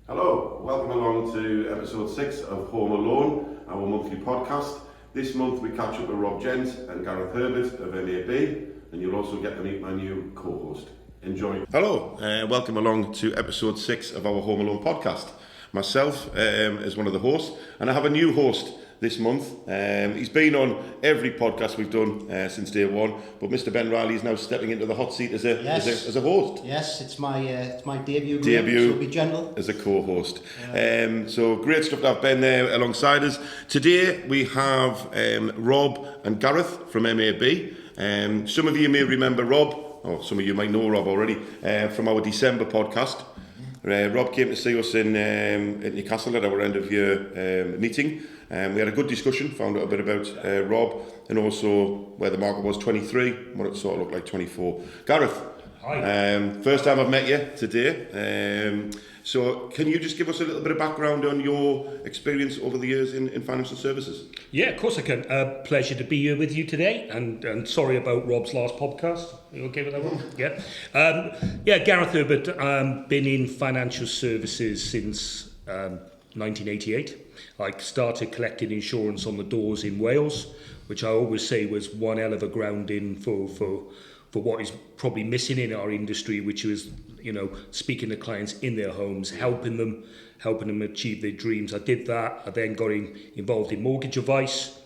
Hello, welcome along to episode 6 of Home Alone, our monthly podcast. This month we catch up with Rob Gent and Gareth Herbert of MAB, and you'll also get to meet my new co-host. Enjoy. Hello, welcome along to episode 6 of our Home Alone podcast. Myself as one of the hosts, and I have a new host this month. He's been on every podcast we've done since day one, but Mr. Ben Riley is now stepping into the hot seat as a host. Yes, it's my debut. Debut, so be gentle. As a co-host. So great stuff to have Ben there alongside us. Today we have Rob and Gareth from MAB. Some of you may remember Rob, or some of you might know Rob already, from our December podcast. Rob came to see us in Newcastle at our end of year meeting. We had a good discussion, found out a bit about Rob and also where the market was 23, what it sort of looked like 24. Gareth, hi. First time I've met you today. So can you just give us a little bit of background on your experience over the years in financial services? Yeah, of course I can. Pleasure to be here with you today, and sorry about Rob's last podcast. Are you okay with that one? Yeah. Gareth Herbert, been in financial services since 1988. I started collecting insurance on the doors in Wales, which I always say was one hell of a grounding for what is probably missing in our industry, which was, speaking to clients in their homes, helping them achieve their dreams. I did that. I then got involved in mortgage advice,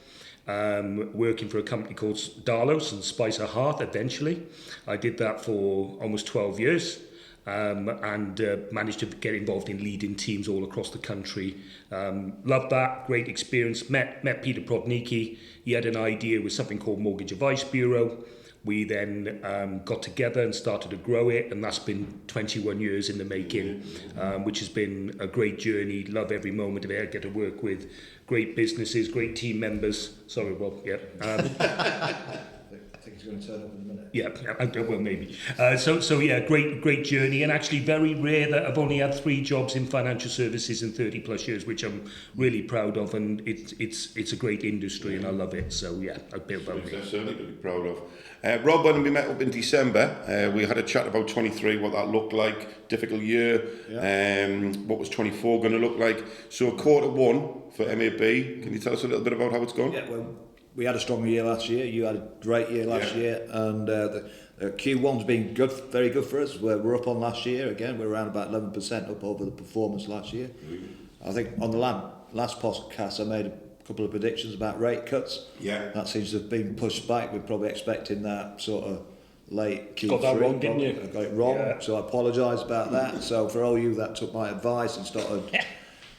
working for a company called Darlow's and Spicer Hearth eventually. I did that for almost 12 years. And managed to get involved in leading teams all across the country. Loved that, great experience. Met Peter Prodnicki. He had an idea with something called Mortgage Advice Bureau. We then got together and started to grow it, and that's been 21 years in the making, which has been a great journey. Love every moment of it. I get to work with great businesses, great team members. Sorry, Rob. Yeah. I think he's going to turn up in a minute. Yeah, well, maybe. So yeah, great journey, and actually very rare that I've only had 3 jobs in financial services in 30 plus years, which I'm really proud of, and it's a great industry, and I love it. So yeah, a bit about me. Certainly to be proud of. Rob, when we met up in December, we had a chat about 23, what that looked like, difficult year, what was 24 going to look like. So quarter one for MAB, can you tell us a little bit about how it's gone? Yeah, well, we had a strong year last year. You had a great year last year, and the Q1's been good, very good for us. We're up on last year again. We're around about 11% up over the performance last year. I think on the last podcast I made a couple of predictions about rate cuts. Yeah, that seems to have been pushed back. We're probably expecting that sort of late Q3. Got that wrong, didn't you? I got it wrong, so I apologise about that. So for all you that took my advice and started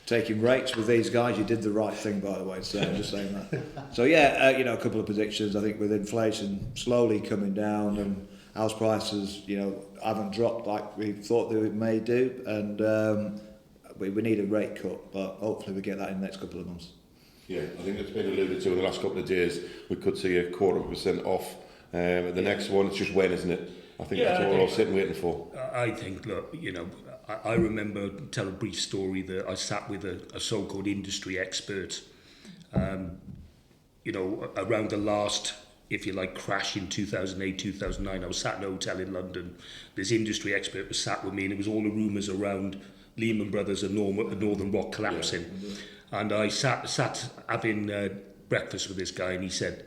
taking rates with these guys, you did the right thing, by the way, so I'm just saying that. So yeah, a couple of predictions. I think with inflation slowly coming down and house prices, haven't dropped like we thought they may do, and we need a rate cut, but hopefully we get that in the next couple of months. Yeah, I think it's been alluded to in the last couple of days. We could see a 0.25% off. The next one, it's just when, isn't it? I think that's what we're all sitting waiting for. I think, look, I remember, tell a brief story that I sat with a so-called industry expert, around the last, if you like, crash in 2008, 2009. I was sat in a hotel in London. This industry expert was sat with me, and it was all the rumours around Lehman Brothers and Northern Rock collapsing. Yeah. And I sat having breakfast with this guy, and he said,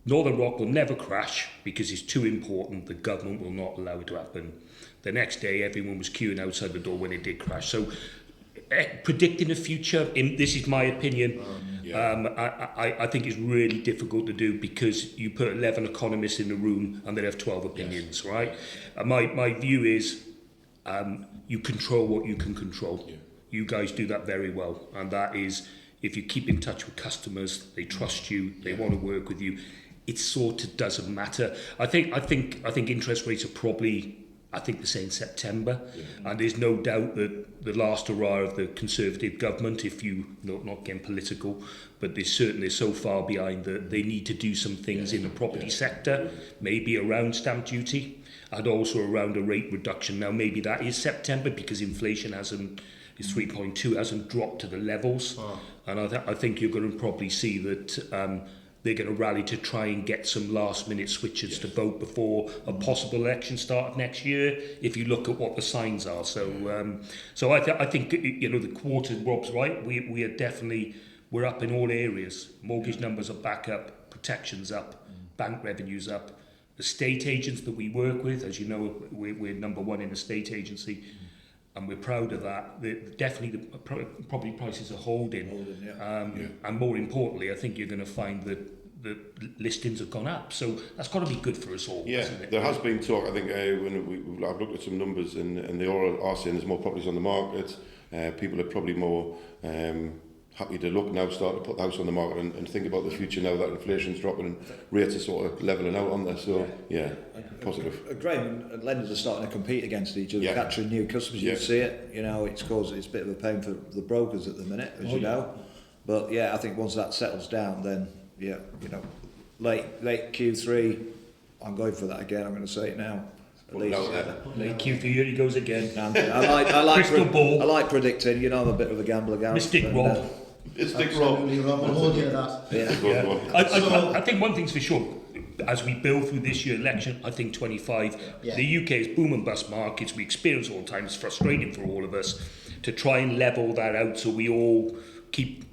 Northern Rock will never crash because it's too important. The government will not allow it to happen. The next day, everyone was queuing outside the door when it did crash. So, predicting the future, this is my opinion, I think it's really difficult to do because you put 11 economists in the room and they have 12 opinions, right? My view is you control what you can control. Yeah. You guys do that very well, and that is if you keep in touch with customers, they trust you, they want to work with you. It sort of doesn't matter. I think interest rates are probably, the same September, and there's no doubt that the last hurrah of the Conservative government, if you not getting political, but they're so far behind that they need to do some things in the property sector, maybe around stamp duty, and also around a rate reduction. Now maybe that is September because inflation is 3.2, hasn't dropped to the levels, and I think you're going to probably see that they're going to rally to try and get some last-minute switchers to vote before a possible election start next year, if you look at what the signs are. So I think, you know, the quarter, Rob's right, we are definitely, we're up in all areas. Mortgage numbers are back up, protection's up, bank revenue's up. Estate agents that we work with, as you know, we're number one in estate agency, and we're proud of that. Definitely the property prices are holding. And more importantly, I think you're going to find that the listings have gone up. So that's got to be good for us all. Yeah, isn't it? there has been talk, I think, when I've looked at some numbers, and they all are saying there's more properties on the market. People are probably more happy to look now, start to put the house on the market and think about the future now that inflation's dropping and rates are sort of levelling out on there. So, yeah, positive. Graham and lenders are starting to compete against each other, capturing new customers. You see it, you know, it's a bit of a pain for the brokers at the minute, as you know. But yeah, I think once that settles down, then, yeah, you know, late Q3, I'm going for that again, I'm going to say it now. Late Q3, here he goes again. I like Crystal ball. I like predicting, you know, I'm a bit of a gambler, Gareth. Mystic Rob. Absolutely wrong. We'll hold you to that. Yeah. I think one thing's for sure, as we build through this year election, I think 25, the UK is boom and bust markets. We experience all the time. It's frustrating for all of us to try and level that out so we all keep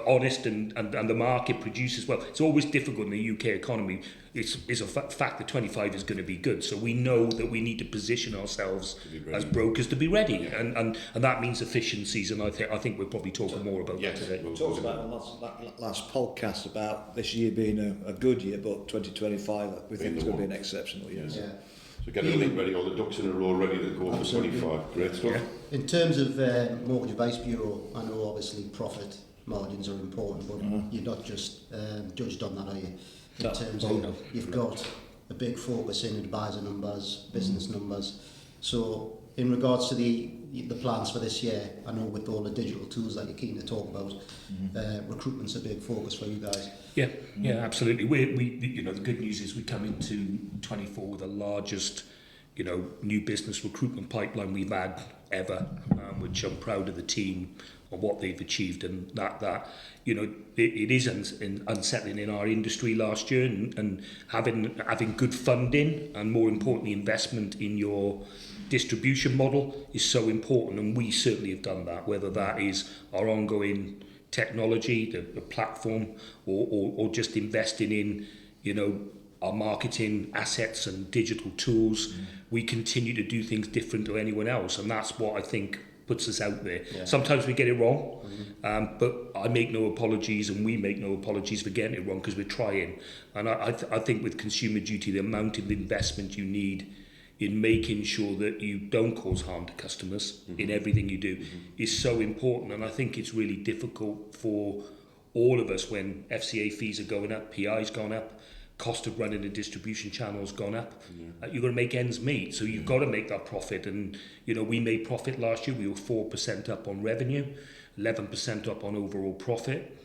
honest and the market produces well. It's always difficult in the UK economy. It's a fact that 25 is going to be good. So we know that we need to position ourselves as brokers to be ready, and that means efficiencies. And I think we're probably talking more about that today. We talked about in the last podcast about this year being a good year, but 2025 we think it's going to be an exceptional year. Yeah. So get everything ready, all the ducks in a row ready to go for 25. Great stuff. Yeah. In terms of Mortgage Advice Bureau, I know obviously profit margins are important, but you're not just judged on that, are you? In terms of you've got a big focus in advisor numbers, business numbers. So in regards to the plans for this year, I know with all the digital tools that you're keen to talk about, recruitment's a big focus for you guys. Yeah, absolutely. We you know, the good news is we come into 24 with the largest, you know, new business recruitment pipeline we've had ever, which I'm proud of the team on what they've achieved, and that you know, it is unsettling in our industry last year, and having good funding and more importantly investment in your distribution model is so important, and we certainly have done that, whether that is our ongoing technology, the platform, or just investing in, you know, our marketing assets and digital tools. We continue to do things different to anyone else, and that's what I think puts us out there. Sometimes we get it wrong, but I make no apologies, and we make no apologies for getting it wrong, because we're trying. And I think with Consumer Duty, the amount of investment you need in making sure that you don't cause harm to customers in everything you do is so important. And I think it's really difficult for all of us when FCA fees are going up, PI's gone up, cost of running a distribution channel's gone up. You've got to make ends meet, so you've got to make that profit. And you know, we made profit last year. We were 4% up on revenue, 11% up on overall profit.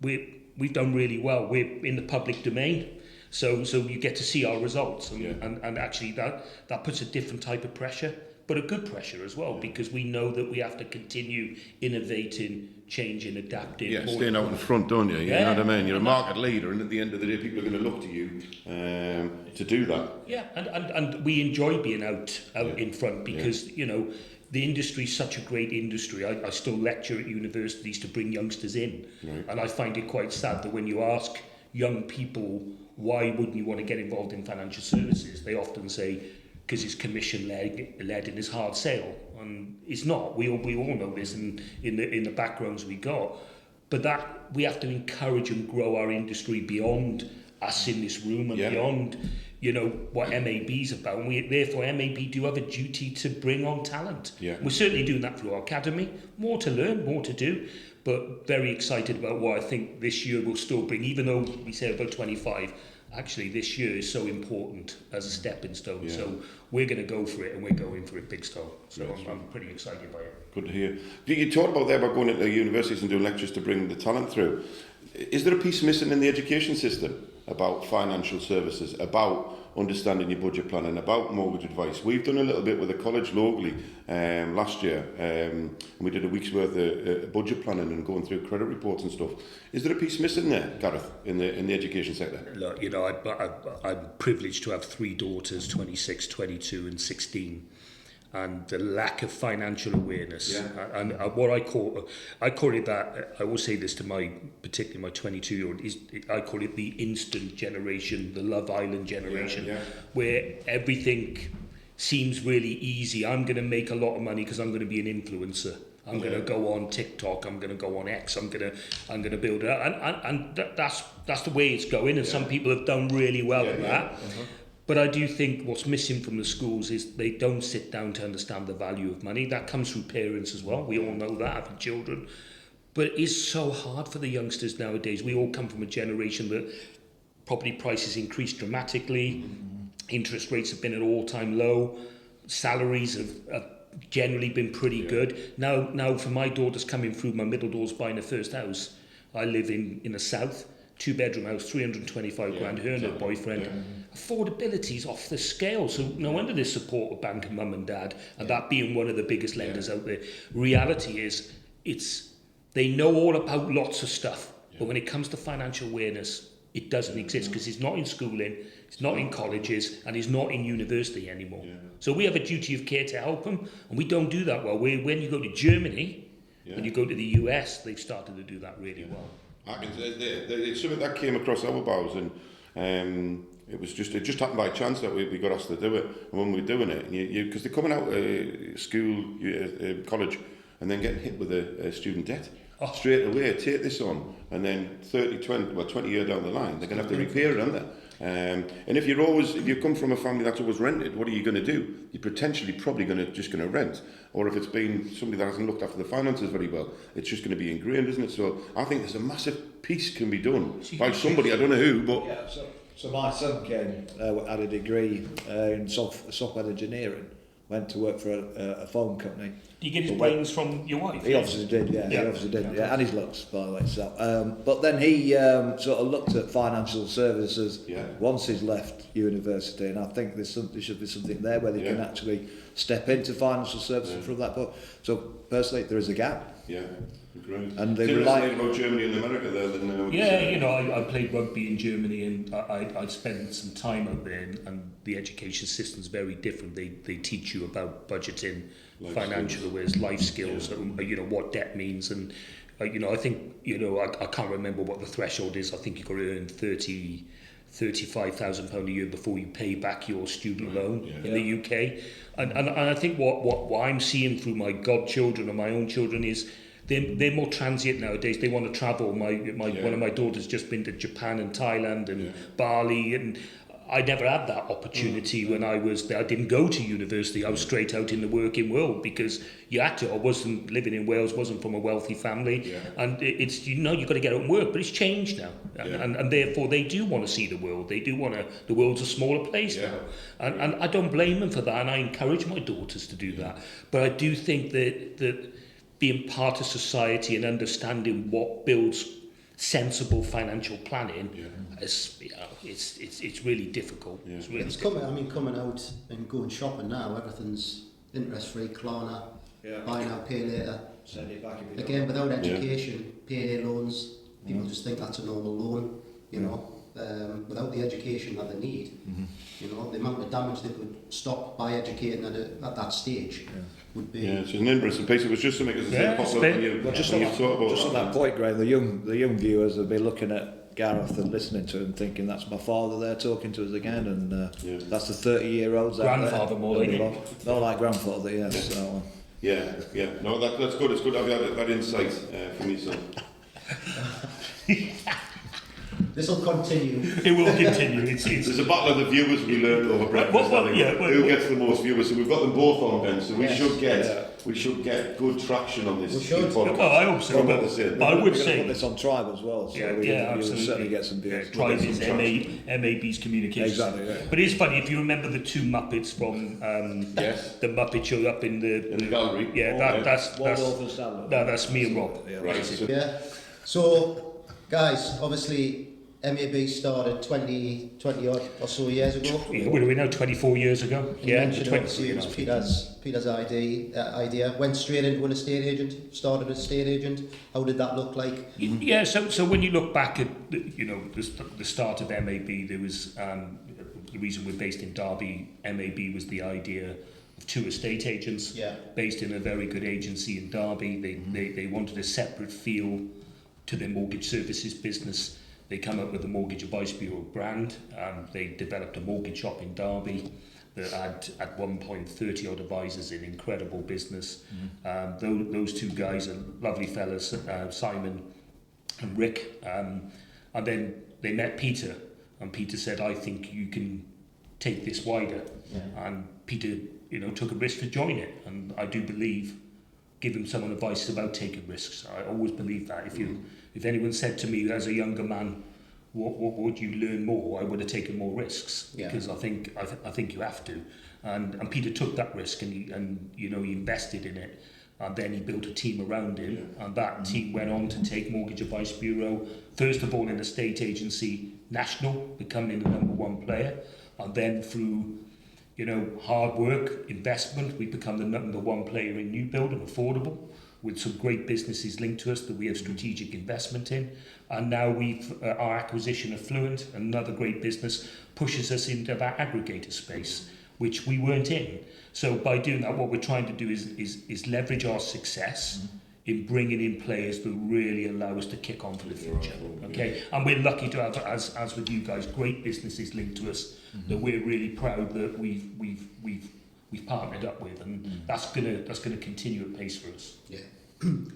We've done really well. We're in the public domain, so you get to see our results, and actually that puts a different type of pressure, but a good pressure as well, because we know that we have to continue innovating, changing, adapting. Yeah, staying out in front, don't you? You know what I mean? You're a market leader, and at the end of the day, people are going to look to you to do that. Yeah, and we enjoy being out in front, because you know, the industry is such a great industry. I still lecture at universities to bring youngsters in, and I find it quite sad that when you ask young people why wouldn't you want to get involved in financial services, they often say because it's commission led and it's hard sale, and it's not. We all know this in the backgrounds we got, but that we have to encourage and grow our industry beyond us in this room and beyond, you know, what MAB's about. And therefore MAB do have a duty to bring on talent. We're certainly doing that through our academy. More to learn, more to do, but very excited about what I think this year will still bring, even though we say about 25. Actually, this year is so important as a stepping stone. So we're going to go for it, and we're going for it big stone. So I'm pretty excited by it. Good to hear. You talked about there about going into universities and doing lectures to bring the talent through. Is there a piece missing in the education system about financial services, about understanding your budget plan and about mortgage advice. We've done a little bit with a college locally last year, and we did a week's worth of budget planning and going through credit reports and stuff. Is there a piece missing there, Gareth, in the education sector? Look, you know, I'm privileged to have 3 daughters, 26, 22 and 16. And the lack of financial awareness, and what I call it that, I will say this to particularly my 22-year-old, I call it the instant generation, the Love Island generation, where everything seems really easy. I'm going to make a lot of money because I'm going to be an influencer. I'm going to go on TikTok. I'm going to go on X. I'm going to build it up, and that's the way it's going. And some people have done really well at that. But I do think what's missing from the schools is they don't sit down to understand the value of money. That comes from parents as well. We all know that, having children. But it's so hard for the youngsters nowadays. We all come from a generation that property prices increased dramatically. Interest rates have been at an all-time low. Salaries have generally been pretty good. Now, for my daughters coming through, my middle daughter's buying her first house. I live in the south. 2-bedroom house, 325 grand, her and her boyfriend. Affordability's off the scale, so no wonder there's support of bank and mum and dad, and that being one of the biggest lenders out there. Reality is, they know all about lots of stuff, but when it comes to financial awareness, it doesn't exist because it's not in schooling, it's not in colleges, and it's not in university anymore. So we have a duty of care to help them, and we don't do that well. When you go to Germany, when you go to the US, they've started to do that really well. I can say it's something that came across our bows, and it just happened by chance that we got asked to do it. And when we were doing it, because they're coming out of school, college, and then getting hit with a student debt straight away. Take this on, and then 20 years down the line, they're going to have to repair it, aren't they? And if you come from a family that's always rented, what are you going to do? You're potentially probably going to rent, or if it's been somebody that hasn't looked after the finances very well, it's just going to be ingrained, isn't it? So I think there's a massive piece can be done by somebody. I don't know who, but So my son came, had a degree in software engineering, went to work for a phone company. Do you get his brains from your wife? He obviously did, He obviously did, and his looks, by the way. So, but then he sort of looked at financial services once he's left university, and I think there should be something there where they can actually step into financial services from that point. So personally, there is a gap. Great. And they rely about Germany and America there. Than, I played rugby in Germany, and I spent some time out there, and the education system's very different. They teach you about budgeting, financial awareness, life skills, what debt means, and I think I can't remember what the threshold is. I think you've got to earn £35,000 a year before you pay back your student loan in the UK, and I think what I'm seeing through my godchildren and my own children is they're more transient nowadays. They want to travel. One of my daughters just been to Japan and Thailand and Bali, and I never had that opportunity when I was there. I didn't go to university. I was straight out in the working world because you had to. I wasn't living in Wales, wasn't from a wealthy family, and it's you've got to get out and work. But it's changed now, and therefore they do want to see the world. They do want to. The world's a smaller place now, and I don't blame them for that. And I encourage my daughters to do that. But I do think that being part of society and understanding what builds sensible financial planning, it's really difficult. It's coming out and going shopping now. Everything's interest free, Klarna, buy now, pay later. Send it back if you Again, without education, payday loans. People just think that's a normal loan. Without the education that they need, the amount of damage they could stop by educating at that stage would be. It's an interesting piece. It was just something just on that point, Graham. The young viewers will be looking at Gareth and listening to him, thinking that's my father there talking to us again, and that's the 30-year-olds grandfather more like not like grandfather, yes. So. No, that's good. It's good to have that insight from you, son. This will continue. It will continue. There's a battle of the viewers we learned over breakfast. Who gets the most viewers? So we've got them both on then. So we should get good traction on this. Podcast. Well, I hope so. But I would say put this on Tribe as well. So absolutely. Certainly get some views. Tribe is MAB's communication. Exactly. Yeah. But it's funny if you remember the two Muppets from the Muppet Show up in the gallery. That's me and Rob. Right. So, guys, obviously, MAB started 20 odd or so years ago. Yeah, what are we now, 24 years ago? You Yeah, mentioned obviously it was Peter's idea. Went straight into an estate agent, started an estate agent. How did that look like? Yeah, so when you look back at the start of MAB, there was the reason we're based in Derby. MAB was the idea of 2 estate agents based in a very good agency in Derby. They wanted a separate feel to their mortgage services business. They come up with the Mortgage Advice Bureau brand. They developed a mortgage shop in Derby that had at one point 30 odd advisors in incredible business. Those 2 guys are lovely fellas, Simon and Rick. And then they met Peter, and Peter said, I think you can take this wider. And Peter, took a risk to join it. And I do believe giving someone advice is about taking risks. I always believe that. If anyone said to me as a younger man, what would you learn more? I would have taken more risks because I think you have to. And Peter took that risk and he invested in it. And then he built a team around him, and that team went on to take Mortgage Advice Bureau, first of all in a state agency national, becoming the #1 player, and then through hard work, investment, we become the #1 player in new build and affordable, with some great businesses linked to us that we have strategic investment in. And now our acquisition of Fluent, another great business, pushes us into that aggregator space, which we weren't in. So by doing that, what we're trying to do is leverage our success in bringing in players that really allow us to kick on for the future. Okay, and we're lucky to have, as with you guys, great businesses linked to us that we're really proud that we've partnered up with, and that's gonna continue at pace for us. Yeah,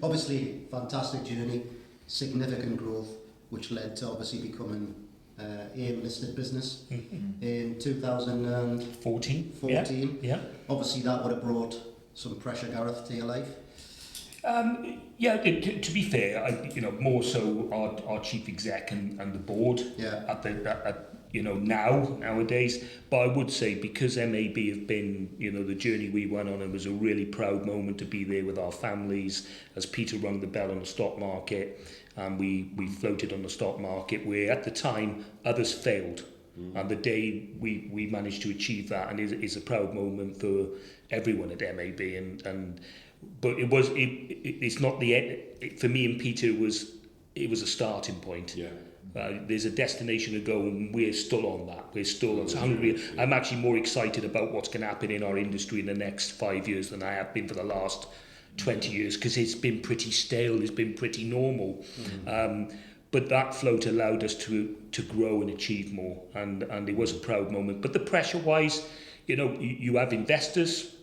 obviously fantastic journey, significant growth, which led to obviously becoming AIM-listed business in 2014. Yeah. Obviously that would have brought some pressure, Gareth, to your life. To be fair, more so our chief exec and the board nowadays. But I would say because MAB have been, the journey we went on, it was a really proud moment to be there with our families as Peter rung the bell on the stock market, and we floated on the stock market where at the time others failed. And the day we managed to achieve that, and is a proud moment for everyone at MAB. But it's not the end. For me and Peter, it was a starting point. Yeah. There's a destination to go, and we're still on that. We're still on. So I'm actually more excited about what's going to happen in our industry in the next 5 years than I have been for the last 20 years, because it's been pretty stale. It's been pretty normal. But that float allowed us to grow and achieve more, and it was a proud moment. But the pressure-wise, you have investors.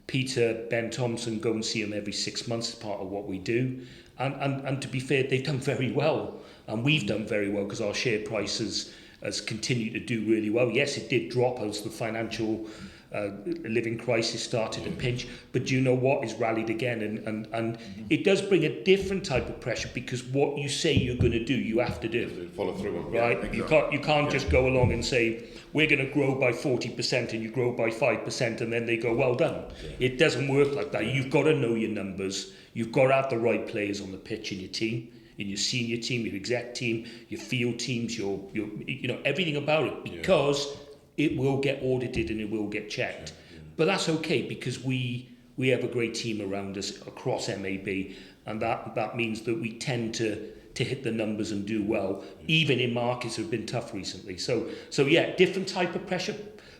Peter, Ben Thompson, go and see him every 6 months as part of what we do. And to be fair, they've done very well. And we've done very well because our share price has continued to do really well. Yes, it did drop as the financial living crisis started to pinch. But do you know what? It's rallied again. And it does bring a different type of pressure, because what you say you're going to do, you have to do. Follow through on. Right? Yeah, exactly. You can't just go along and say, we're going to grow by 40% and you grow by 5%, and then they go, well done. Yeah. It doesn't work like that. You've got to know your numbers. You've got to have the right players on the pitch in your team, in your senior team, your exec team, your field teams, your everything about it, because it will get audited and it will get checked. Yeah. But that's okay, because we have a great team around us across MAB, and that means that we tend to hit the numbers and do well, even in markets that have been tough recently. So yeah, different type of pressure,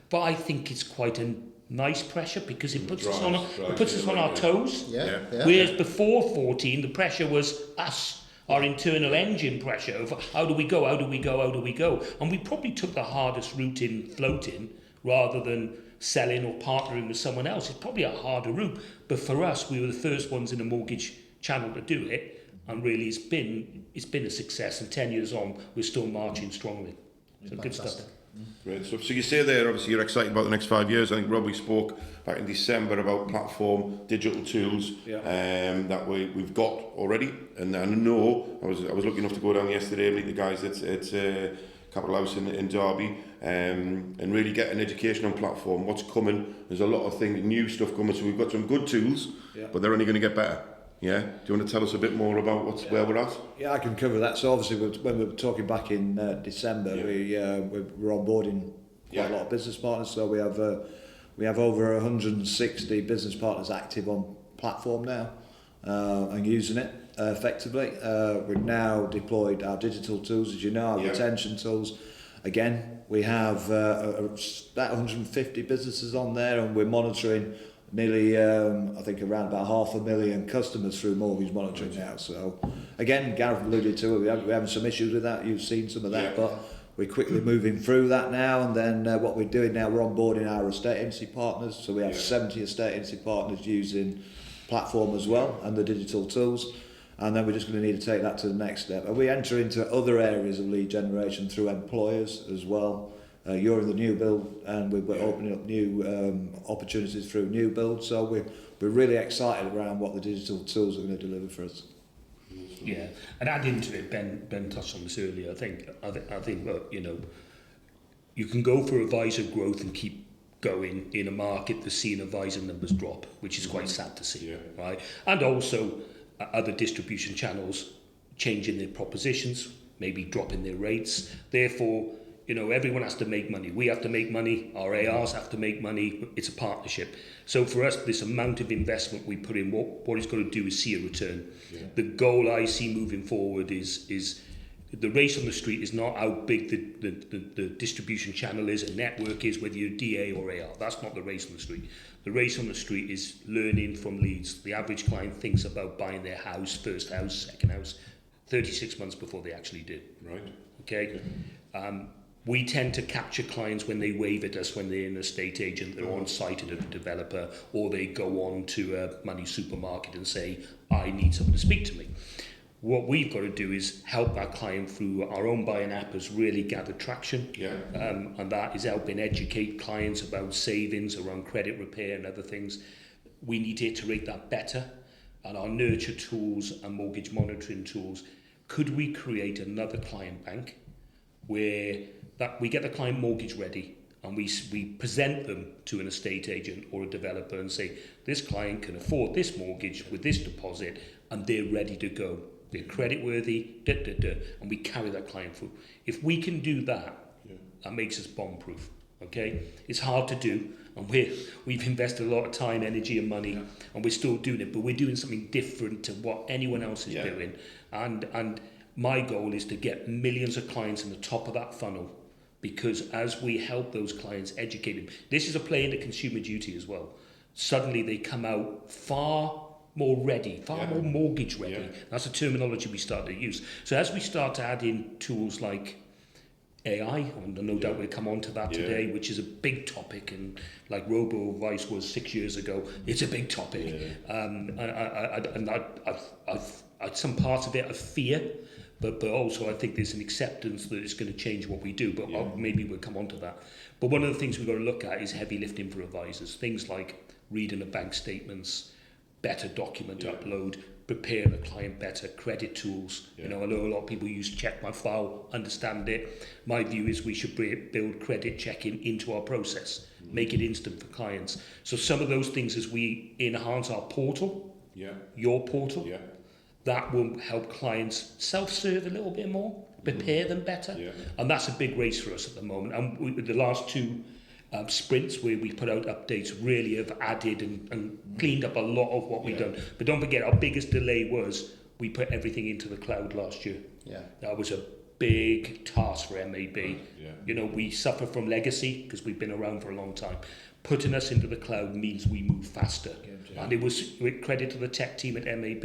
but I think it's quite a nice pressure, because it puts us on our toes. Yeah. Whereas before 14, the pressure was us, our internal engine pressure of how do we go, and we probably took the hardest route in floating rather than selling or partnering with someone else. It's probably a harder route, but for us, we were the first ones in the mortgage channel to do it. And really, it's been a success. And 10 years on, we're still marching strongly. So good stuff. Great stuff. So you say there, obviously, you're excited about the next 5 years. I think Rob, we spoke back in December about platform digital tools that we've got already. And I know I was lucky enough to go down yesterday and meet the guys at Capital House in Derby, and really get an education on platform. What's coming? There's a lot of new stuff coming. So we've got some good tools, but they're only going to get better. Yeah. Do you want to tell us a bit more about where we're at? Yeah, I can cover that. So obviously, when we were talking back in December, we were onboarding quite a lot of business partners. So we have over 160 business partners active on platform now and using it effectively. We've now deployed our digital tools, as you know, our retention tools. Again, we have about 150 businesses on there, and we're monitoring nearly, I think, around about 500,000 customers through mortgage monitoring now. So, again, Gareth alluded to it, we're having some issues with that. You've seen some of that, but we're quickly moving through that now. And then what we're doing now, we're onboarding our estate agency partners. So we have 70 estate agency partners using platform as well and the digital tools. And then we're just going to need to take that to the next step. And we enter into other areas of lead generation through employers as well. You're in the new build, and we're opening up new opportunities through new build. So we're really excited around what the digital tools are going to deliver for us. Yeah, and adding to it, Ben touched on this earlier. I think you know, you can go for advisor growth and keep going in a market that's seen advisor numbers drop, which is quite sad to see, right? And also other distribution channels changing their propositions, maybe dropping their rates. Therefore, you know, everyone has to make money. We have to make money. Our ARs have to make money. It's a partnership. So for us, this amount of investment we put in, what it's got to do is see a return. Yeah. The goal I see moving forward is the race on the street is not how big the distribution channel is, a network is, whether you're DA or AR. That's not the race on the street. The race on the street is learning from leads. The average client thinks about buying their house, first house, second house, 36 months before they actually do. Right. Okay. We tend to capture clients when they wave at us when they're an estate agent, they're on site at a developer, or they go on to a money supermarket and say, I need someone to speak to me. What we've got to do is help our client through our own buying app has really gathered traction. Yeah. And that is helping educate clients about savings, around credit repair and other things. We need to iterate that better. And our nurture tools and mortgage monitoring tools, could we create another client bank where that we get the client mortgage ready and we present them to an estate agent or a developer and say, this client can afford this mortgage with this deposit and they're ready to go. They're creditworthy, and we carry that client through. If we can do that, that makes us bomb-proof, okay? It's hard to do, and we've invested a lot of time, energy and money, and we're still doing it, but we're doing something different to what anyone else is doing. And my goal is to get millions of clients in the top of that funnel, because as we help those clients, educate them, this is a play into consumer duty as well. Suddenly they come out far more ready, far more mortgage ready. Yeah. That's a terminology we start to use. So as we start to add in tools like AI, and no doubt we'll come on to that today, which is a big topic, and like robo-advice was 6 years ago, it's a big topic. I've some parts of it I fear, but also I think there's an acceptance that it's going to change what we do, but maybe we'll come on to that. But one of the things we've got to look at is heavy lifting for advisors, things like reading the bank statements, better document upload, preparing a client better, credit tools. You know, I know a lot of people use check my file, understand it. My view is we should build credit checking into our process, make it instant for clients. So some of those things, as we enhance our portal, your portal, that will help clients self-serve a little bit more, prepare them better. And that's a big race for us at the moment. And the last two sprints where we put out updates really have added and cleaned up a lot of what we've done. But don't forget, our biggest delay was we put everything into the cloud last year. That was a big task for MAB. You know, we suffer from legacy because we've been around for a long time. Putting us into the cloud means we move faster. And it was, with credit to the tech team at MAB,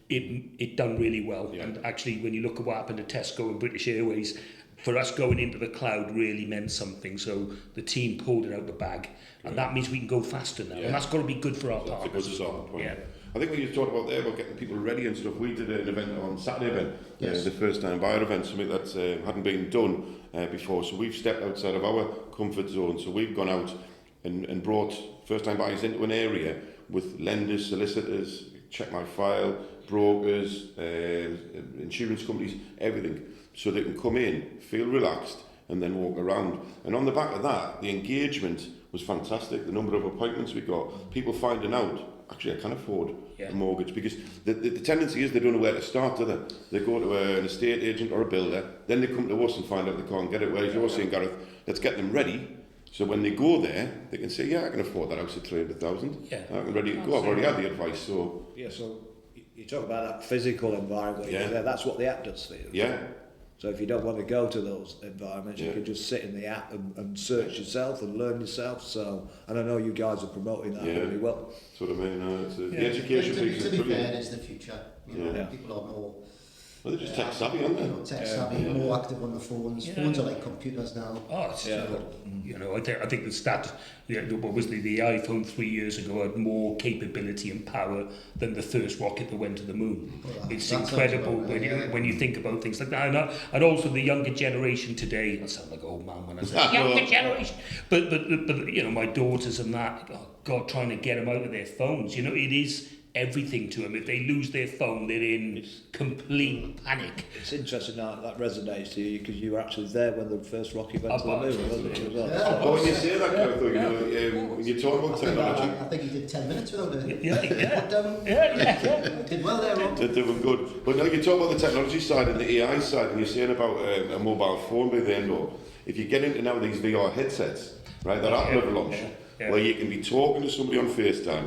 it done really well. And actually, when you look at what happened to Tesco and British Airways, for us going into the cloud really meant something. So the team pulled it out the bag, and that means we can go faster now. And that's got to be good for our partners. That's a good starting point. I think when you talked about there about getting people ready and stuff, we did an event on Saturday, Ben, the first time buyer event, something that hadn't been done before. So we've stepped outside of our comfort zone. So we've gone out and brought first time buyers into an area with lenders, solicitors, check my file, brokers, insurance companies, everything. So they can come in, feel relaxed, and then walk around. And on the back of that, the engagement was fantastic. The number of appointments we got, people finding out actually I can afford Yeah. a mortgage, because the tendency is they don't know where to start, do they? They go to an estate agent or a builder, then they come to us and find out they can't get it. Whereas you're saying, Gareth, let's get them ready, so when they go there, they can say, yeah, I can afford that house at 300,000. Yeah. I'm ready to go. I've already had the advice, so... Yeah, so you talk about that physical environment. Yeah. That's what the app does for you. Yeah. So if you don't want to go to those environments, Yeah. you can just sit in the app and search yourself and learn yourself. So, and I know you guys are promoting that Yeah. really well. Sort of, the Yeah. education piece is To be fair, brilliant. it's the future. You know, Yeah. people are more Well, they're just tech savvy, aren't they? you know, tech savvy, more active on the phones. Yeah. Phones are like computers now. Oh, it's, Yeah. you know, I think the stat, what was the iPhone 3 years ago had more capability and power than the first rocket that went to the moon. Well, It's that sounds incredible about when right, you yeah. when you think about things like that, and also the younger generation today. I sound like an old man when I say younger generation, but you know, my daughters and that, oh God, trying to get them out of their phones. You know, it is everything to them. If they lose their phone, they're in complete panic. It's interesting that resonates to you because you were actually there when the first rocket went to the moon, wasn't you? As well? Yeah. But when you say that, Gareth, though, you know, when you talk about technology, I think he did 10 minutes without it. Yeah. Put down. Yeah. Did well there, Rob. they're doing good. But now you talk about the technology side and the AI side, and you're saying about a mobile phone by the end of, if you get into now these VR headsets, right, that Apple have launched, Yeah. where you can be talking to somebody on FaceTime.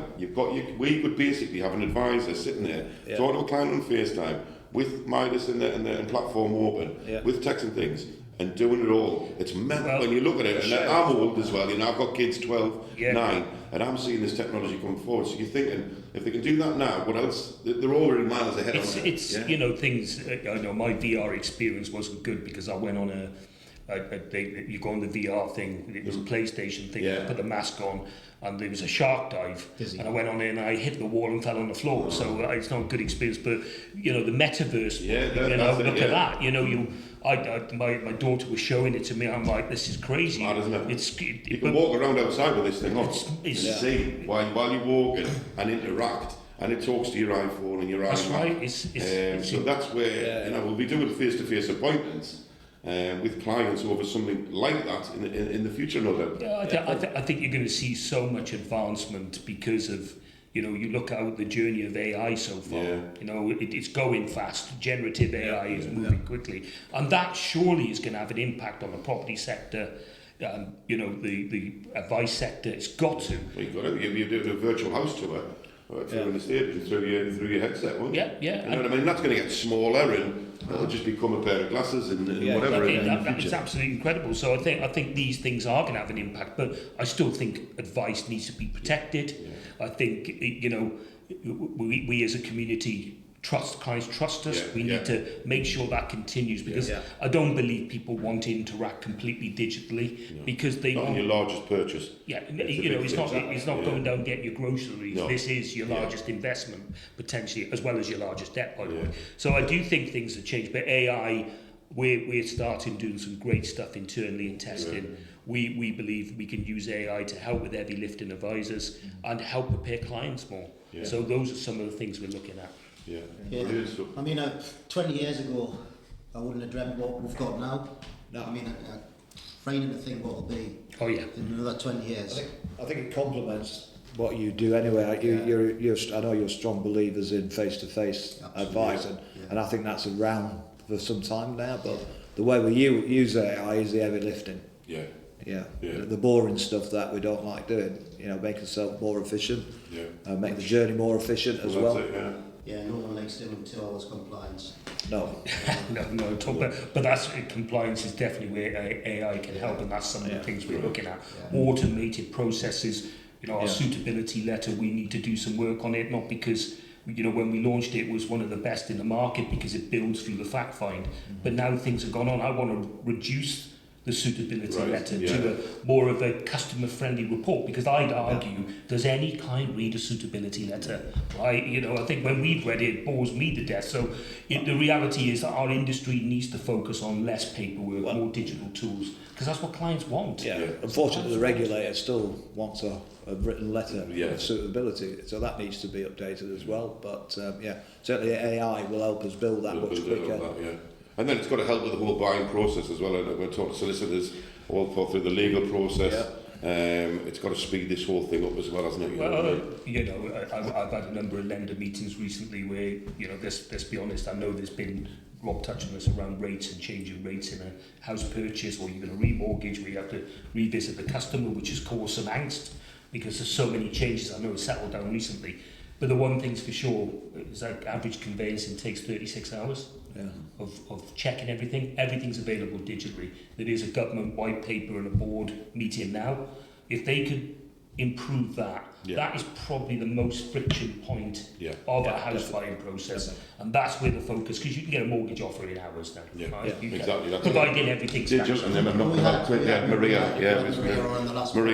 We could basically have an advisor sitting there, talking to a client on FaceTime, with Midas and platform open, with text and things, and doing it all. It's mental Well, when you look at it. And I'm old as well, you know, I've got kids 12, Yeah. 9, and I'm seeing this technology come forward. So you're thinking, if they can do that now, what else? They're already miles ahead of it. It's you know, things. I know my VR experience wasn't good because I went on you go on the VR thing. It was a PlayStation thing. Yeah. I put the mask on, and there was a shark dive, Dizzy. and I went on there and I hit the wall and fell on the floor. So it's not a good experience. But you know, the metaverse. Yeah, you know, that's it, look yeah. at that. You know, my daughter was showing it to me. I'm like, this is crazy. Mad, isn't it? It's You can walk around outside with this thing on and it's- see while you're walking and interact, and it talks to your iPhone and your That's iPad. right. It's So that's where you know we'll be doing face-to-face appointments with clients over something like that in the future, no doubt. Yeah, I think you're going to see so much advancement because of, you know, you look out the journey of AI so far. Yeah. You know, it's going fast. Generative AI is moving quickly, and that surely is going to have an impact on the property sector. You know, the advice sector. It's got to. Well, you've got it. You do a virtual house tour through an estate agent, through your headset, won't you? Yeah. You know what I mean? That's going to get smaller, and it'll just become a pair of glasses and whatever in the That's future. absolutely incredible. So I think these things are going to have an impact, but I still think advice needs to be protected. I think, you know, we as a community clients trust us. We need to make sure that continues, because I don't believe people want to interact completely digitally because they Not on your largest purchase. Yeah, It's a you know, big it's thing. not it's not going down getting your groceries. No. This is your largest investment potentially, as well as your largest debt, by the way. So I do think things have changed, but AI, we're starting doing some great stuff internally in testing. We believe we can use AI to help with heavy lifting advisors and help prepare clients more. So those are some of the things we're looking at. Yeah. Brilliant stuff. I mean, 20 years ago, I wouldn't have dreamt what we've got now. No. I mean, frightening to think what will be Oh yeah. in another 20 years. I think it complements what you do anyway. I know you're strong believers in face-to-face advice, and I think that's around for some time now. But the way we use AI is the heavy lifting. Yeah. The boring stuff that we don't like doing. You know, make ourselves more efficient, make the journey more efficient as well. That's it, Yeah, no one likes doing 2 hours compliance. No. No, but that's compliance is definitely where AI can help, and that's some of the things we're looking at. Automated processes. You know, our suitability letter, we need to do some work on it, not because, you know, when we launched it was one of the best in the market because it builds through the fact find. But now things have gone on. I want to reduce the suitability letter to a more of a customer friendly report, because I'd argue, does any client read a suitability letter? I think when we've read it, it bores me to death. So the reality is that our industry needs to focus on less paperwork, more digital tools, because that's what clients want. Unfortunately, the regulator still wants a written letter of suitability, so that needs to be updated as well. But certainly AI will help us build that much quicker. And then it's got to help with the whole buying process as well. And we're talking solicitors all through the legal process. It's got to speed this whole thing up as well, hasn't it? I've had a number of lender meetings recently where, let's be honest, I know there's been Rob touching us around rates and changing rates in a house purchase, or you're going to remortgage where you have to revisit the customer, which has caused some angst because there's so many changes. I know it's settled down recently. But the one thing's for sure is that average conveyancing takes 36 hours of checking everything. Everything's available digitally. There is a government white paper and a board meeting now. If they could improve that, that is probably the most friction point of our house buying process. And that's where the focus, because you can get a mortgage offer in hours now. Exactly. Providing everything's digital. And then I'm not about Maria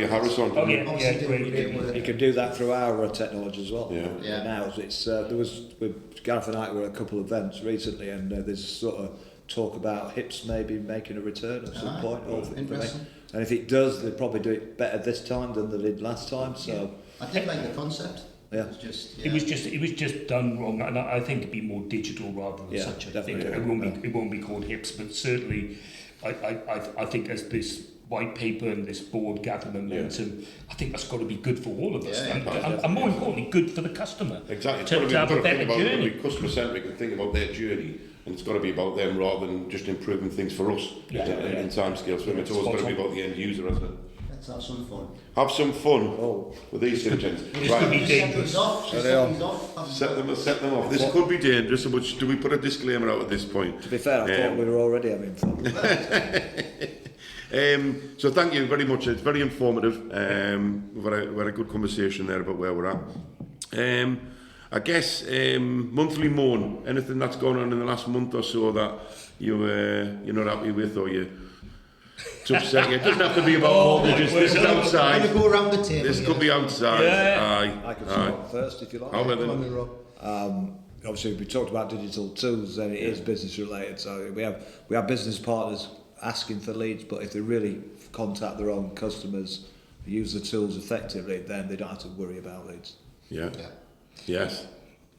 Harrison. Oh, great. You can do that through our technology as well. Yeah. Now, there was, with Gareth and I were at a couple of events recently, and there's sort of talk about HIPS maybe making a return at some point. Interesting. And if it does, they'll probably do it better this time than they did last time. So I did like the concept. Yeah. It was just done wrong, and I think it'd be more digital rather than such a thing. It won't be called HIPS, but certainly I think as this white paper and this board gather momentum, I think that's got to be good for all of us, and more importantly, good for the customer. Exactly. To have a better journey. Customer centric and think about their journey. And it's got to be about them rather than just improving things for us in time scales. So it's always got to be about the end user, hasn't it? Let's have some fun. Have some fun with these things, gents. Could be dangerous. Set them off. This could be dangerous. So do we put a disclaimer out at this point? To be fair, I thought we were already having fun. So thank you very much. It's very informative. We've had a good conversation there about where we're at. I guess monthly moan, anything that's gone on in the last month or so that you're not happy with, or it's upset you. It doesn't have to be about mortgages. This is outside. I'm going to go around the table. This could be outside. I can start first if you like. Obviously, we talked about digital tools, and it is business related. So we have business partners asking for leads, but if they really contact their own customers, use the tools effectively, then they don't have to worry about leads. Yes.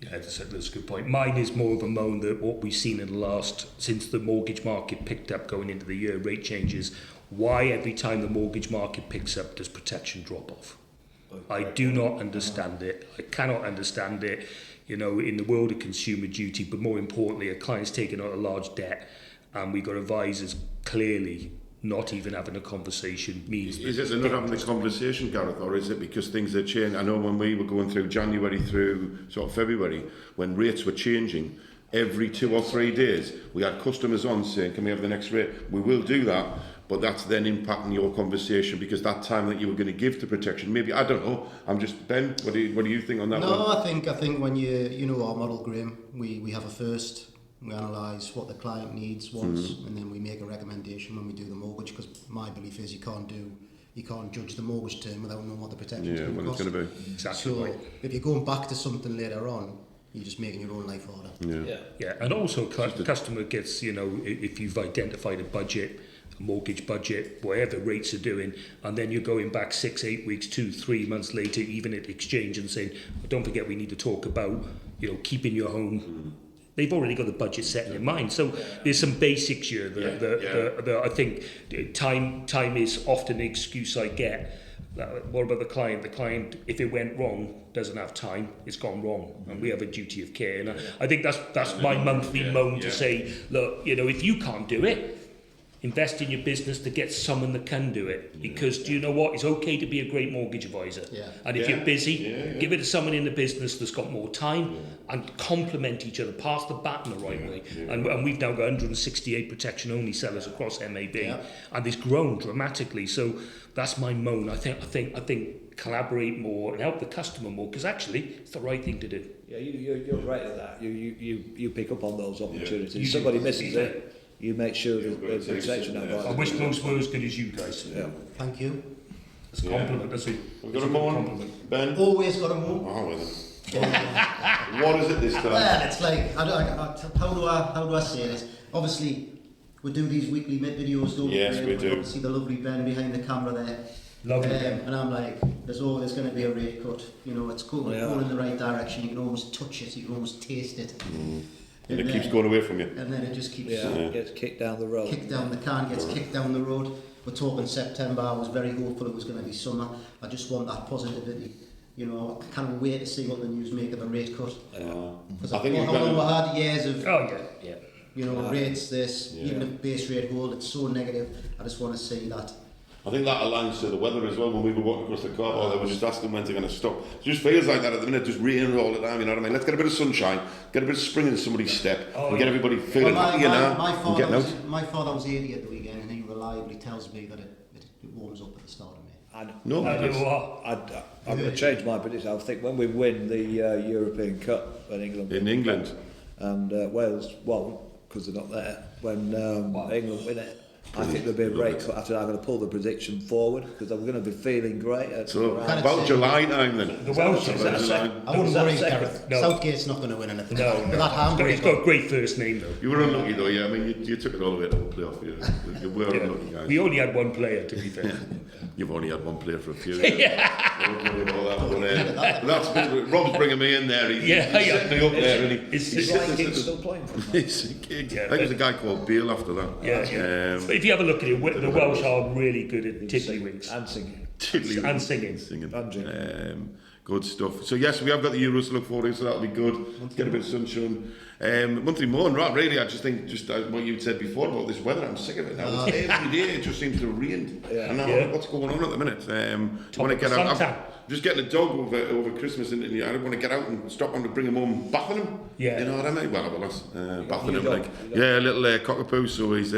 Yeah, that's a good point. Mine is more of a moan that what we've seen in the since the mortgage market picked up going into the year, rate changes, why every time the mortgage market picks up does protection drop off? I do not understand it. I cannot understand it. In the world of consumer duty, but more importantly, a client's taken out a large debt, and we've got advisors clearly not even having a conversation means... Is it they're not having the conversation, Gareth, or is it because things are changing? I know when we were going through January through sort of February, when rates were changing, every 2 or 3 days, we had customers on saying, can we have the next rate? We will do that, but that's then impacting your conversation because that time that you were going to give to protection, maybe, I don't know, I'm just, Ben, what do you think on that one? No, I think when our model, Graham, we have a first. We analyse what the client needs, wants, and then we make a recommendation when we do the mortgage. Because my belief is you can't judge the mortgage term without knowing what the protection is going to cost. It's going to be. Exactly. So if you're going back to something later on, you're just making your own life harder. Yeah, and also customer gets, if you've identified a budget, a mortgage budget, whatever rates are doing, and then you're going back 6, 8 weeks, 2, 3 months later, even at exchange, and saying, don't forget we need to talk about, keeping your home. They've already got the budget set in mind. So there's some basics here that I think time is often the excuse I get. What about the client? The client, if it went wrong, doesn't have time. It's gone wrong, and we have a duty of care. And I think that's my monthly moan to say, look, if you can't do it, invest in your business to get someone that can do it. Because do you know what? It's okay to be a great mortgage advisor. And if you're busy, give it to someone in the business that's got more time and complement each other, pass the baton the right way. And we've now got 168 protection only sellers across MAB, and it's grown dramatically. So that's my moan. I think collaborate more and help the customer more, because actually it's the right thing to do. Yeah, you're right at that. You pick up on those opportunities. Somebody misses it. You make sure there's protection. I wish those were as good as you guys. Thank you. It's a compliment, that's it. We've got a moan, Ben? Always got a moan. Oh, well, what is it this time? Well, it's like, how do I say this? Obviously, we do these weekly videos, don't we? Yes, we do. See the lovely Ben behind the camera there. Lovely Ben. And I'm like, there's always going to be a rate cut. It's going in the right direction. You can almost touch it, you can almost taste it. And it keeps going away from you. And then it just keeps gets kicked down the road. kicked down the road. We're talking September. I was very hopeful it was going to be summer. I just want that positivity. You know, I can't wait to see what the news make of the rate cut. Because I think how long we had years of you know, rates this, even if base rate hold, it's so negative. I just want to see that. I think that aligns to the weather as well. When we were walking across the car park, they were just asking when they're going to stop. It just feels like that at the minute, just raining all the time, you know what I mean? Let's get a bit of sunshine, get a bit of spring in somebody's step, and get everybody feeling happy, you know, and getting out. My father was 80 at the weekend, and he reliably tells me that it warms up at the start of May. I'm going to change my prediction. I think when we win the European Cup in England, and Wales won't because they're not there. When England win it, I think there'll be a rate cut after that. I'm going to pull the prediction forward because I'm going to be feeling great. So about July time then. The Welsh I wouldn't worry, Gareth. No. Southgate's not going to win anything. No. He's got a great first name though. You were unlucky though, yeah. I mean, you took it all the way to the playoff. You were unlucky, guys. We only had one player, to be fair. You've only had one player for a few years. That's Rob's bringing me in there. He's setting me up there, and he's still playing for I think there's a guy called Beale after that. But if you have a look at it, the Welsh are really good at tiddlywinks and singing. Good stuff. So yes, we have got the Euros to look forward to, so that'll be good. Get a bit of sunshine. Monthly morning, right? Really, I just think what you said before about this weather. I'm sick of it now. Every day it just seems to have rained. And now what's going on at the minute? I want to get out. I'm just getting a dog over Christmas, and I don't want to get out and stop him to bring him home, bathing him. Yeah. You know what I mean? Well, that's bathing him like a little cockapoo. So he's.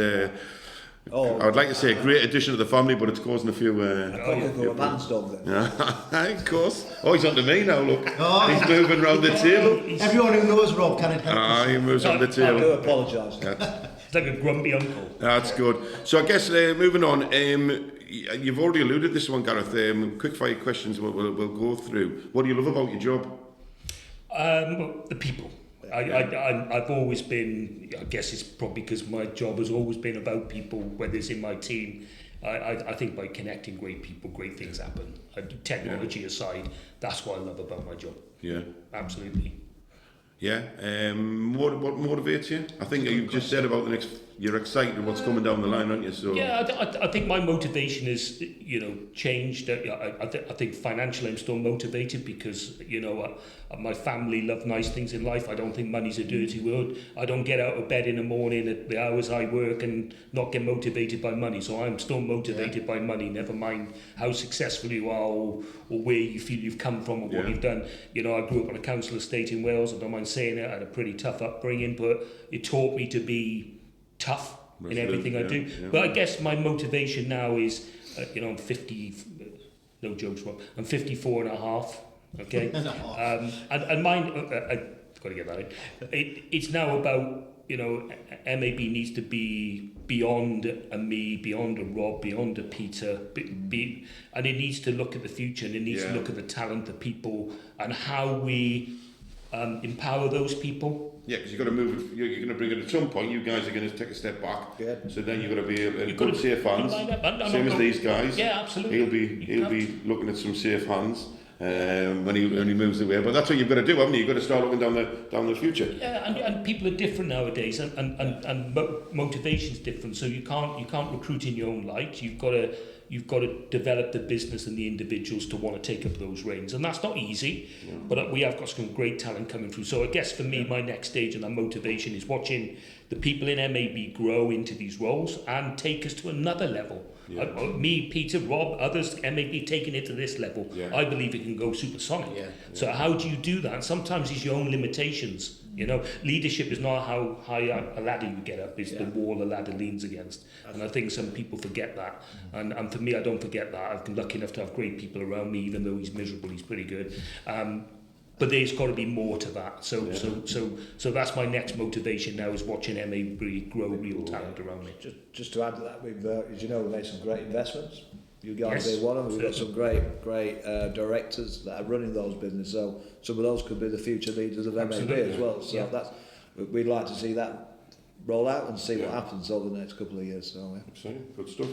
I would like to say a great addition to the family, but it's causing a few. A man's dog then. Of course. Oh, he's on to me now. Look, he's moving round the table. Everyone who knows Rob can help. He moves on the table. I do apologise. It's like a grumpy uncle. That's good. So I guess moving on. You've already alluded to this one, Gareth. Quick fire questions. We'll go through. What do you love about your job? The people. I've always been, I guess it's probably because my job has always been about people, whether it's in my team. I think by connecting great people, great things happen. Technology aside, that's what I love about my job. Yeah. Absolutely. Yeah. What motivates you? I think you just said about the next. You're excited what's coming down the line, aren't you? So yeah, I think my motivation is changed. I think financially I'm still motivated because my family love nice things in life. I don't think money's a dirty word. I don't get out of bed in the morning at the hours I work and not get motivated by money. So I'm still motivated by money. Never mind how successful you are or where you feel you've come from or what you've done. I grew up on a council estate in Wales. I don't mind saying it. I had a pretty tough upbringing, but it taught me to be tough in everything I do. Yeah. But I guess my motivation now is, I'm 50, no jokes, Rob, I'm 54 and a half, okay? And mine, I've got to get that in. It's now about, MAB needs to be beyond a me, beyond a Rob, beyond a Peter, and it needs to look at the future, and it needs to look at the talent, the people, and how we empower those people. Yeah, because you've got to move. You're going to bring it at some point. You guys are going to take a step back. Yeah. So then you've got to be in good safe hands. Same as these guys. Yeah, absolutely. He'll be looking at some safe hands when he moves away. But that's what you've got to do, haven't you? You've got to start looking down the future. Yeah, and people are different nowadays, and motivation's different. So you can't recruit in your own light. You've got to develop the business and the individuals to want to take up those reins. And that's not easy, but we have got some great talent coming through. So I guess for me, my next stage and that motivation is watching the people in MAB grow into these roles and take us to another level. Yeah. Me, Peter, Rob, others, MAB taking it to this level. Yeah. I believe it can go supersonic. Yeah. So how do you do that? And sometimes it's your own limitations. Leadership is not how high a ladder you get up, it's the wall a ladder leans against. And I think some people forget that. And for me, I don't forget that. I've been lucky enough to have great people around me, even though he's miserable, he's pretty good. But there's got to be more to that. So that's my next motivation now, is watching MAB grow real talent around me. Just to add to that, we've, as you know, we made some great investments. You guys are one of them. We've got some great directors that are running those businesses. So some of those could be the future leaders of MAB as well. So we'd like to see that roll out and see what happens over the next couple of years. So good stuff.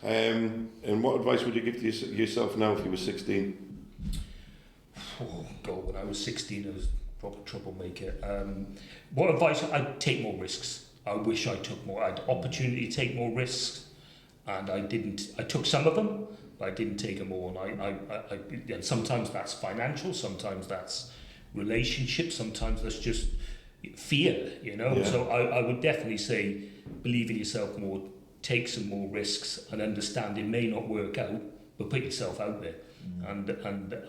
And what advice would you give to yourself now if you were 16? Oh God, when I was 16, I was proper troublemaker. What advice? I'd take more risks. I wish I took more. I had opportunity to take more risks, and I didn't. I took some of them, but I didn't take them all. And and sometimes that's financial, sometimes that's relationships, sometimes that's just fear, you know. Yeah. So I would definitely say, believe in yourself more, take some more risks, and understand it may not work out, but put yourself out there. And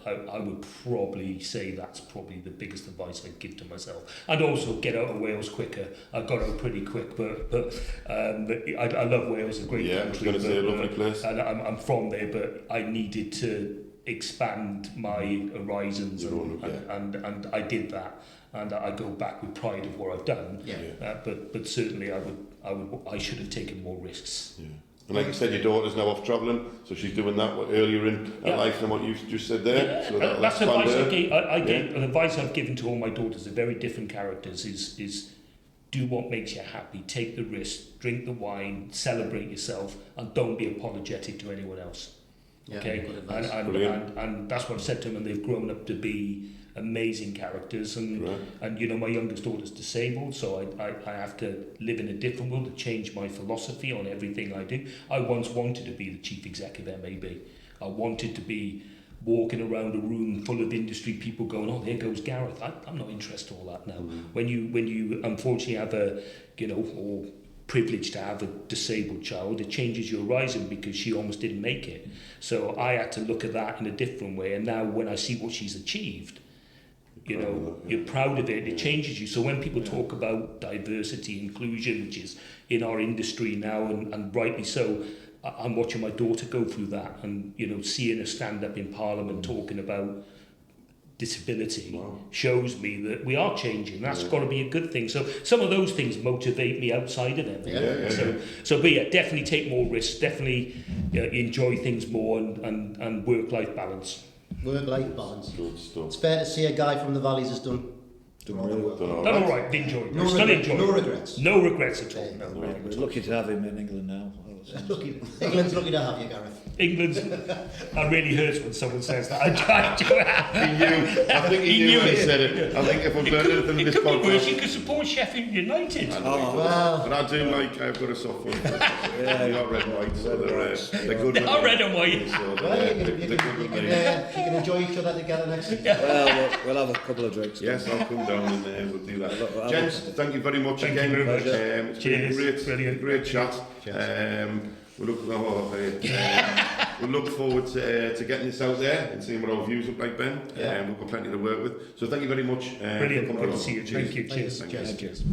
I would probably say that's probably the biggest advice I'd give to myself. And also get out of Wales quicker. I got out pretty quick, but I love Wales, a great country. I was going to say a lovely place. And I'm from there, but I needed to expand my horizons, and I did that. And I go back with pride of what I've done. Yeah. But certainly I should have taken more risks. Yeah. And like you said, your daughter's now off travelling, so she's doing that earlier in her life than what you just said there. Yeah, so that's advice I gave. An advice I've given to all my daughters, they're very different characters, is do what makes you happy, take the risk, drink the wine, celebrate yourself, and don't be apologetic to anyone else. Yeah, okay? good advice. And that's what I've said to them, and they've grown up to be amazing characters, and you know, my youngest daughter's disabled, so I have to live in a different world, to change my philosophy on everything I do. I once wanted to be the chief executive MAB. I wanted to be walking around a room full of industry people going, oh, there goes Gareth. I'm not interested in all that now. When you unfortunately have a, you know, or privileged to have a disabled child, it changes your horizon, because she almost didn't make it. So I had to look at that in a different way, and now when I see what she's achieved, you know, you're proud of it, it changes you. So when people talk about diversity, inclusion, which is in our industry now, and rightly so, I'm watching my daughter go through that, and, you know, seeing her stand up in Parliament talking about disability shows me that we are changing. That's got to be a good thing. So some of those things motivate me outside of them. But yeah, definitely take more risks, definitely enjoy things more, and work-life balance. Work-life balance. Good stuff. It's fair to say a guy from the valleys has done Done all Done right. all right, enjoyed. No Still regrets. enjoying. No regrets. No regrets at all. No. We're lucky to have him in England now. Lucky. England's lucky to have you, Gareth. England's. That really hurts when someone says that. I think he knew when he said it. I think if I've learned anything in this It could be worse. You podcast... could support Sheffield United. Well, And I do like, I've got a soft one. They are red and white, so they're good. They are red and white. So well, they're you good with me. can enjoy each other together next week. Well, we'll have a couple of drinks. Yes, I'll come down and we'll do that. Gents, thank you very much Thank again. you very much. It's been Cheers. a great chat. We look forward to getting this out there and seeing what our views look like, Ben. We've got plenty to work with. So thank you very much. Brilliant. For coming Good to along. see you. Thank you. Cheers. Cheers. Cheers.